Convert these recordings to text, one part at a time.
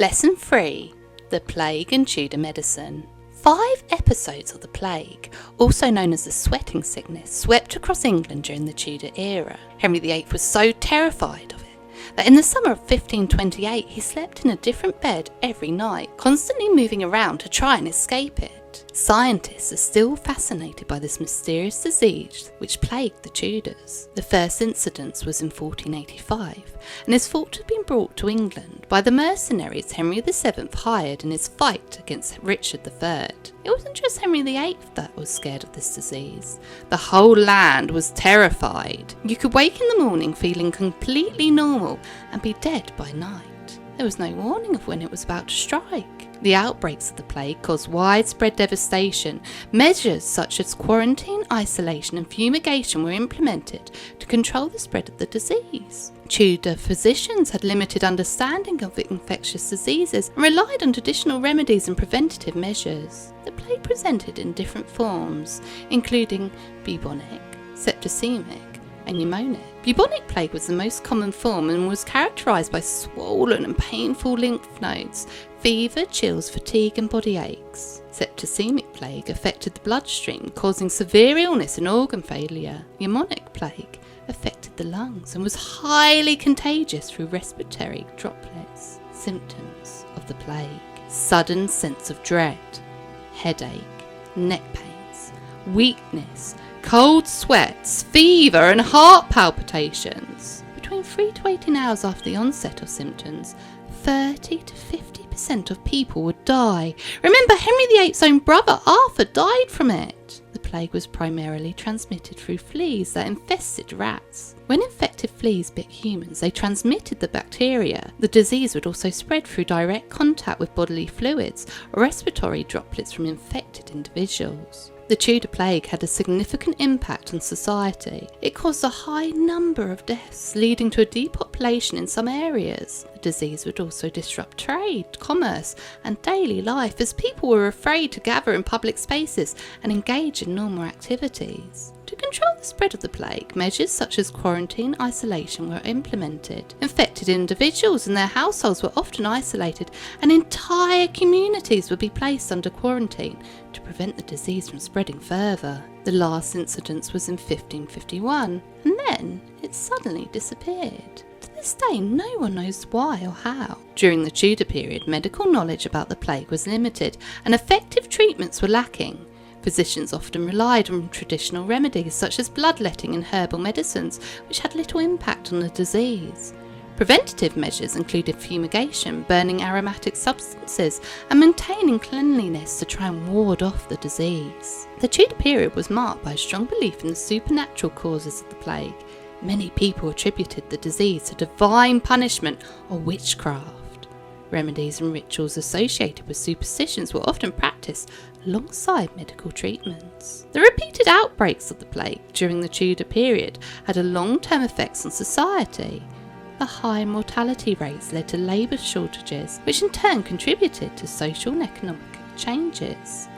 Lesson 3. The Plague and Tudor Medicine. 5 episodes of the plague, also known as the sweating sickness, swept across England during the Tudor era. Henry VIII was so terrified of it that in the summer of 1528 he slept in a different bed every night, constantly moving around to try and escape it. Scientists are still fascinated by this mysterious disease which plagued the Tudors. The first incidence was in 1485 and is thought to have been brought to England by the mercenaries Henry VII hired in his fight against Richard III. It wasn't just Henry VIII that was scared of this disease. The whole land was terrified. You could wake in the morning feeling completely normal and be dead by night. There was no warning of when it was about to strike. The outbreaks of the plague caused widespread devastation. Measures such as quarantine, isolation and fumigation were implemented to control the spread of the disease. Tudor physicians had limited understanding of infectious diseases and relied on traditional remedies and preventative measures. The plague presented in different forms, including bubonic, septicemic and pneumonic. Bubonic plague was the most common form and was characterised by swollen and painful lymph nodes, fever, chills, fatigue and body aches. Septicemic plague affected the bloodstream, causing severe illness and organ failure. Pneumonic plague affected the lungs and was highly contagious through respiratory droplets. Symptoms of the plague: sudden sense of dread, headache, neck pains, weakness, cold sweats, fever and heart palpitations. Between 3 to 18 hours after the onset of symptoms, 30 to 50% of people would die. Remember, Henry VIII's own brother Arthur died from it. The plague was primarily transmitted through fleas that infested rats. When infected fleas bit humans, they transmitted the bacteria. The disease would also spread through direct contact with bodily fluids or respiratory droplets from infected individuals. The Tudor plague had a significant impact on society. It caused a high number of deaths, leading to a depopulation in some areas. The disease would also disrupt trade, commerce, and daily life as people were afraid to gather in public spaces and engage in normal activities. To control the spread of the plague, measures such as quarantine isolation were implemented. Infected individuals and their households were often isolated, and entire communities would be placed under quarantine to prevent the disease from spreading further. The last incidence was in 1551, and then it suddenly disappeared. To this day, no one knows why or how. During the Tudor period, medical knowledge about the plague was limited, and effective treatments were lacking. Physicians often relied on traditional remedies such as bloodletting and herbal medicines, which had little impact on the disease. Preventative measures included fumigation, burning aromatic substances, and maintaining cleanliness to try and ward off the disease. The Tudor period was marked by a strong belief in the supernatural causes of the plague. Many people attributed the disease to divine punishment or witchcraft. Remedies and rituals associated with superstitions were often practiced alongside medical treatments. The repeated outbreaks of the plague during the Tudor period had a long-term effects on society. The high mortality rates led to labour shortages, which in turn contributed to social and economic changes.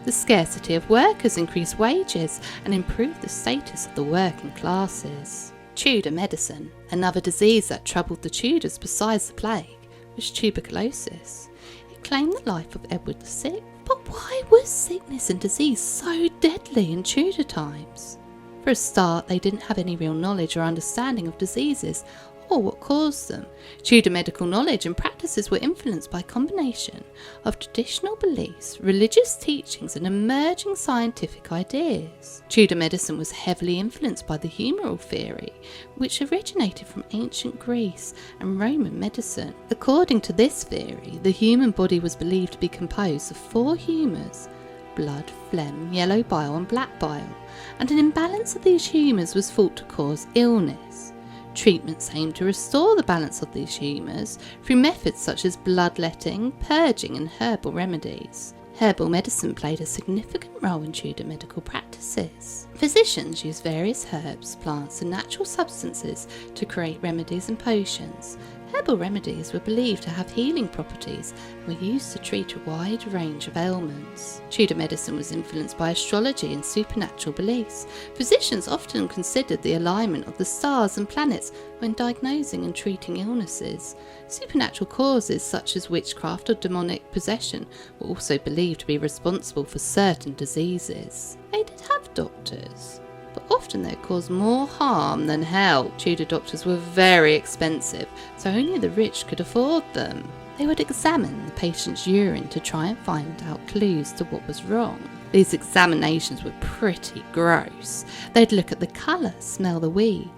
The scarcity of workers increased wages and improved the status of the working classes. Tudor medicine. Another disease that troubled the Tudors besides the plague was tuberculosis. It claimed the life of Edward VI. But why was sickness and disease so deadly in Tudor times? For a start, they didn't have any real knowledge or understanding of diseases or what caused them. Tudor medical knowledge and practices were influenced by a combination of traditional beliefs, religious teachings and emerging scientific ideas. Tudor medicine was heavily influenced by the humoral theory, which originated from ancient Greece and Roman medicine. According to this theory, the human body was believed to be composed of 4 humours: blood, phlegm, yellow bile and black bile, and an imbalance of these humours was thought to cause illness. Treatments aimed to restore the balance of these humours through methods such as bloodletting, purging and herbal remedies. Herbal medicine played a significant role in Tudor medical practices. Physicians use various herbs, plants and natural substances to create remedies and potions. Herbal remedies were believed to have healing properties and were used to treat a wide range of ailments. Tudor medicine was influenced by astrology and supernatural beliefs. Physicians often considered the alignment of the stars and planets when diagnosing and treating illnesses. Supernatural causes such as witchcraft or demonic possession were also believed to be responsible for certain diseases. They did have doctors, but often they caused more harm than help. Tudor doctors were very expensive, so only the rich could afford them. They would examine the patient's urine to try and find out clues to what was wrong. These examinations were pretty gross. They'd look at the colour, smell the wee,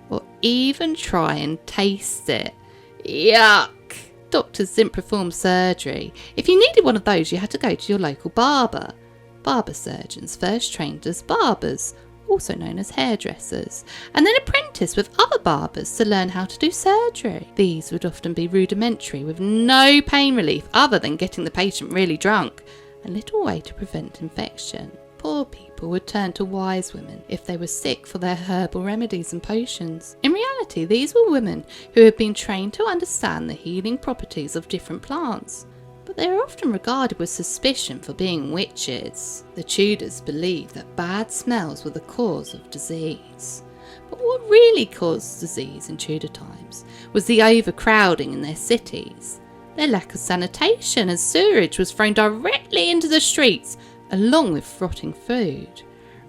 or even try and taste it. Yuck! Doctors didn't perform surgery. If you needed one of those, you had to go to your local barber. Barber surgeons first trained as barbers, also known as hairdressers, and then apprenticed with other barbers to learn how to do surgery. These would often be rudimentary, with no pain relief other than getting the patient really drunk, and little way to prevent infection. Poor people would turn to wise women if they were sick for their herbal remedies and potions. In reality, these were women who had been trained to understand the healing properties of different plants, but they are often regarded with suspicion for being witches. The Tudors believed that bad smells were the cause of disease. But what really caused disease in Tudor times was the overcrowding in their cities. Their lack of sanitation, as sewerage was thrown directly into the streets, along with rotting food.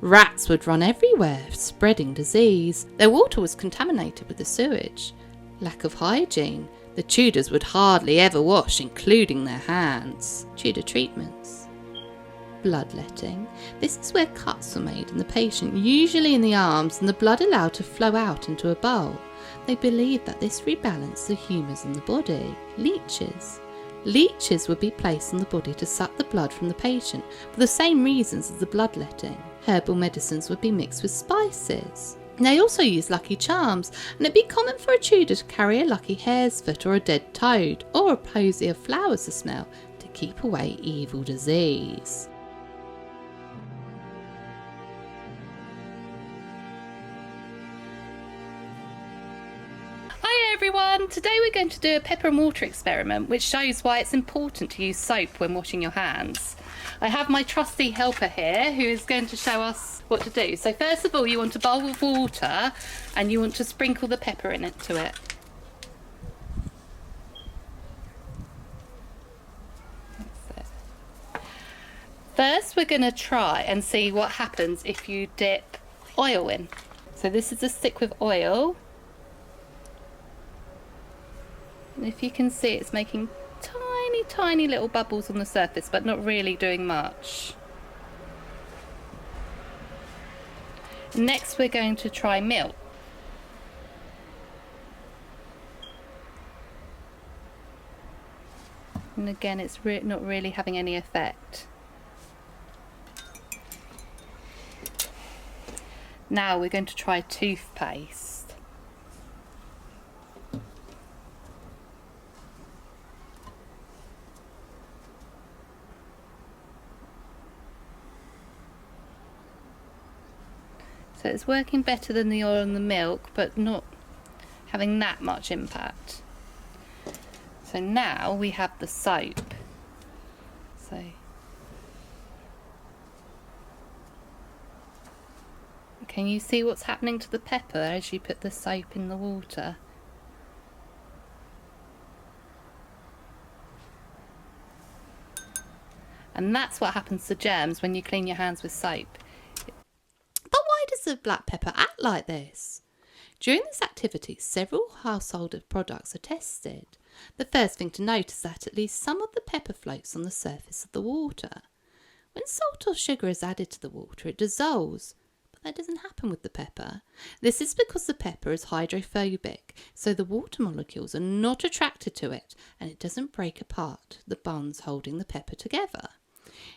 Rats would run everywhere, spreading disease. Their water was contaminated with the sewage. Lack of hygiene. The Tudors would hardly ever wash, including their hands. Tudor treatments. Bloodletting. This is where cuts were made in the patient, usually in the arms, and the blood allowed to flow out into a bowl. They believed that this rebalanced the humours in the body. Leeches. Leeches would be placed on the body to suck the blood from the patient for the same reasons as the bloodletting. Herbal medicines would be mixed with spices. They also used lucky charms, and it'd be common for a Tudor to carry a lucky hare's foot or a dead toad, or a posy of flowers to smell to keep away evil disease. Hi everyone! Today we're going to do a pepper and water experiment which shows why it's important to use soap when washing your hands. I have my trusty helper here who is going to show us what to do. So first of all, you want a bowl of water and you want to sprinkle the pepper into it. That's it. First we're going to try and see what happens if you dip oil in. So this is a stick with oil. And if you can see, it's making tiny little bubbles on the surface, but not really doing much. Next we're going to try milk. And again, it's not really having any effect. Now we're going to try toothpaste. So it's working better than the oil and the milk, but not having that much impact. So now we have the soap. So can you see what's happening to the pepper as you put the soap in the water? And that's what happens to germs when you clean your hands with soap. Of black pepper act like this? During this activity, several household products are tested. The first thing to note is that at least some of the pepper floats on the surface of the water. When salt or sugar is added to the water, it dissolves, but that doesn't happen with the pepper. This is because the pepper is hydrophobic, so the water molecules are not attracted to it, and it doesn't break apart the bonds holding the pepper together.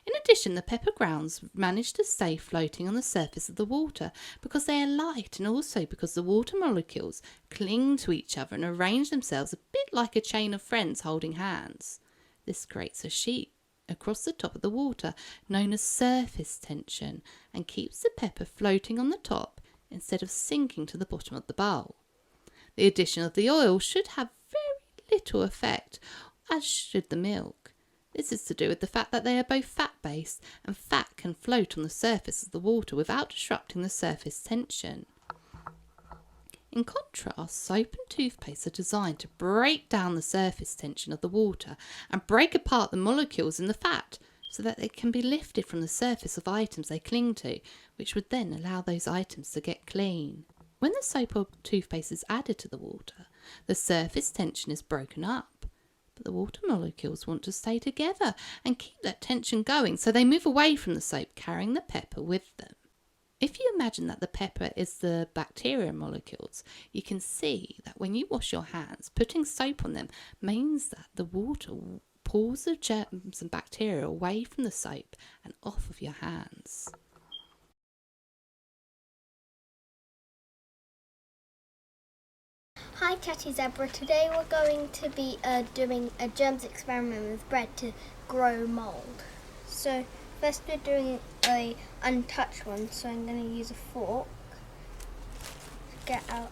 In addition, the pepper grounds manage to stay floating on the surface of the water because they are light, and also because the water molecules cling to each other and arrange themselves a bit like a chain of friends holding hands. This creates a sheet across the top of the water, known as surface tension, and keeps the pepper floating on the top instead of sinking to the bottom of the bowl. The addition of the oil should have very little effect, as should the milk. This is to do with the fact that they are both fat-based, and fat can float on the surface of the water without disrupting the surface tension. In contrast, soap and toothpaste are designed to break down the surface tension of the water and break apart the molecules in the fat so that they can be lifted from the surface of items they cling to, which would then allow those items to get clean. When the soap or toothpaste is added to the water, the surface tension is broken up, but the water molecules want to stay together and keep that tension going, so they move away from the soap, carrying the pepper with them. If you imagine that the pepper is the bacteria molecules, you can see that when you wash your hands, putting soap on them means that the water pulls the germs and bacteria away from the soap and off of your hands. Hi Chatty Zebra, today we're going to be doing a germs experiment with bread to grow mould. So first we're doing a untouched one, so I'm going to use a fork to get out.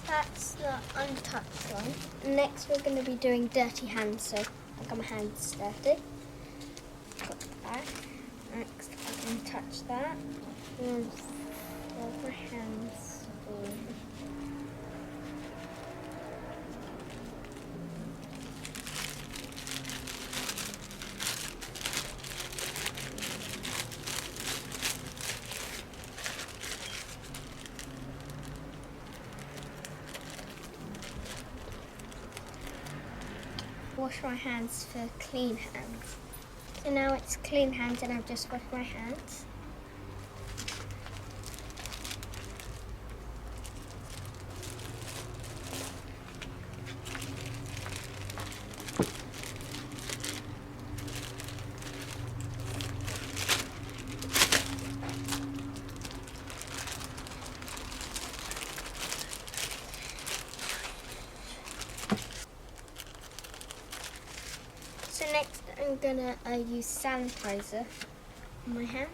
That's the untouched one. Next we're going to be doing dirty hands, so I got my hands dirty. Got that. Next I can touch that. And fold my hands over. Wash my hands for clean hands. So now it's clean hands and I've just washed my hands. So next I'm gonna use sanitizer on my hands.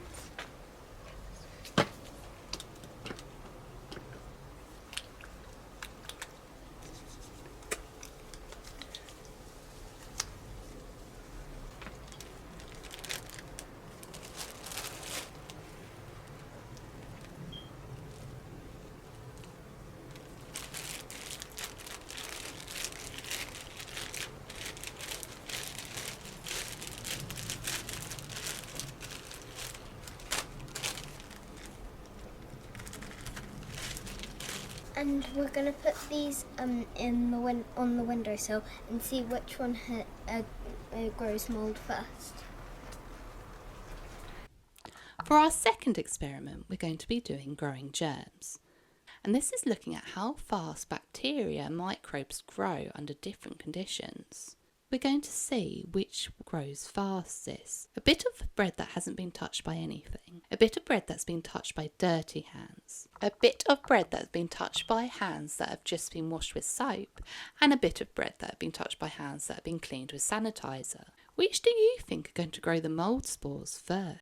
And we're going to put these on the windowsill and see which one grows mould first. For our second experiment, we're going to be doing growing germs. And this is looking at how fast bacteria and microbes grow under different conditions. We're going to see which grows fastest. A bit of bread that hasn't been touched by anything. A bit of bread that's been touched by dirty hands. A bit of bread that's been touched by hands that have just been washed with soap. And a bit of bread that have been touched by hands that have been cleaned with sanitizer. Which do you think are going to grow the mould spores first?